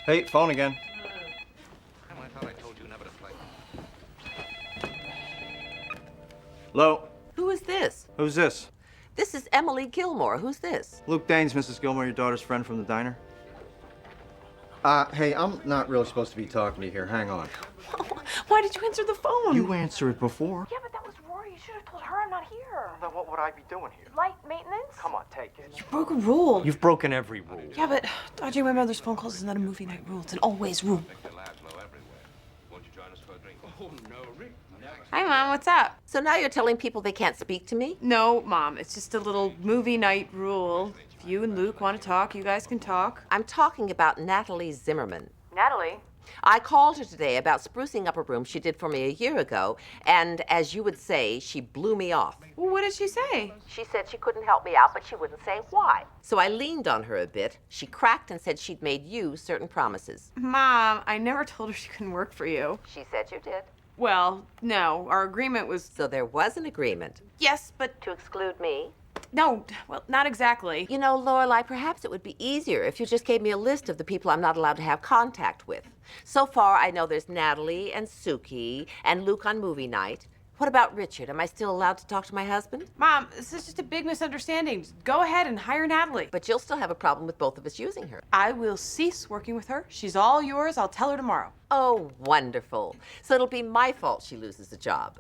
Hey, phone again. I thought I told you never to play. Hello? Who is this? Who's this? This is Emily Gilmore. Who's this? Luke Danes, Mrs. Gilmore, your daughter's friend from the diner. Hey, I'm not really supposed to be talking to you here. Hang on. Why did you answer the phone? You answered it before. Yeah, but that was Rory. You should have told her I'm not here. Then what would I be doing here? Light maintenance? Come on, take it. You broke a rule. You've broken every rule. Yeah, but dodging my mother's phone calls is not a movie night rule. It's an always rule. The labs low everywhere. Won't you join us for a drink? Oh, no, Rick. Hi, Mom. What's up? So now you're telling people they can't speak to me? No, Mom. It's just a little movie night rule. If you and Luke want to talk, you guys can talk. I'm talking about Natalie Zimmerman. Natalie? I called her today about sprucing up a room she did for me a year ago, and as you would say, she blew me off. Well, what did she say? She said she couldn't help me out, but she wouldn't say why. So I leaned on her a bit. She cracked and said she'd made you certain promises. Mom, I never told her she couldn't work for you. She said you did. Well, no. Our agreement was... So there was an agreement. Yes, but... To exclude me? No, well, not exactly. You know, Lorelai, perhaps it would be easier if you just gave me a list of the people I'm not allowed to have contact with. So far, I know there's Natalie and Suki and Luke on movie night. What about Richard? Am I still allowed to talk to my husband? Mom, this is just a big misunderstanding. Just go ahead and hire Natalie. But you'll still have a problem with both of us using her. I will cease working with her. She's all yours. I'll tell her tomorrow. Oh, wonderful. So it'll be my fault she loses the job.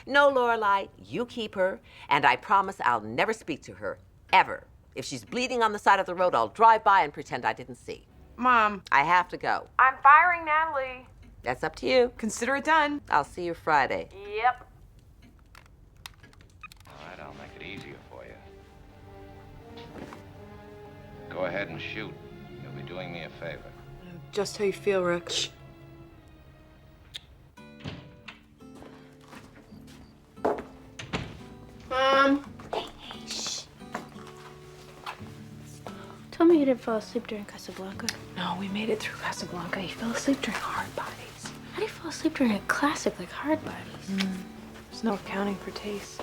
No, Lorelai, you keep her, and I promise I'll never speak to her, ever. If she's bleeding on the side of the road, I'll drive by and pretend I didn't see. Mom. I have to go. I'm firing Natalie. That's up to you. Consider it done. I'll see you Friday. Yep. All right, I'll make it easier for you. Go ahead and shoot. You'll be doing me a favor. Just how you feel, Rick. Shh. Mom. Hey, shh. Tell me you didn't fall asleep during Casablanca. No, we made it through Casablanca. You fell asleep during Hard Bodies. How do you fall asleep during a classic like Hard Bodies? There's no accounting for taste.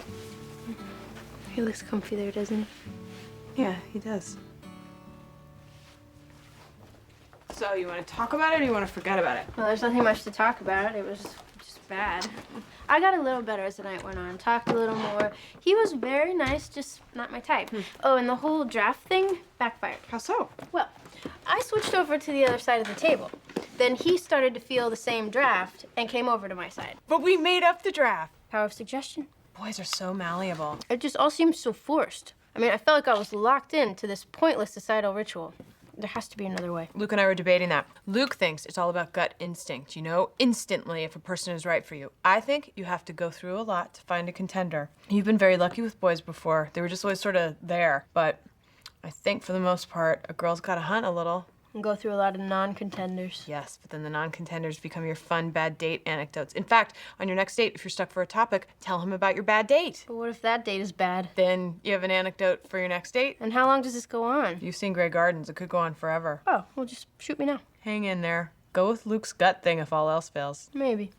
He looks comfy there, doesn't he? Yeah, he does. So, you want to talk about it or you want to forget about it? Well, there's nothing much to talk about. It was just bad. I got a little better as the night went on. Talked a little more. He was very nice, just not my type. Oh, and the whole draft thing backfired. How so? Well, I switched over to the other side of the table. Then he started to feel the same draft and came over to my side. But we made up the draft. Power of suggestion. Boys are so malleable. It just all seems so forced. I mean, I felt like I was locked into this pointless societal ritual. There has to be another way. Luke and I were debating that. Luke thinks it's all about gut instinct. You know instantly if a person is right for you. I think you have to go through a lot to find a contender. You've been very lucky with boys before. They were just always sort of there. But I think for the most part, a girl's got to hunt a little. And go through a lot of non-contenders. Yes, but then the non-contenders become your fun bad date anecdotes. In fact, on your next date, if you're stuck for a topic, tell him about your bad date. But what if that date is bad? Then you have an anecdote for your next date. And how long does this go on? You've seen Grey Gardens. It could go on forever. Oh, well, just shoot me now. Hang in there. Go with Luke's gut thing if all else fails. Maybe.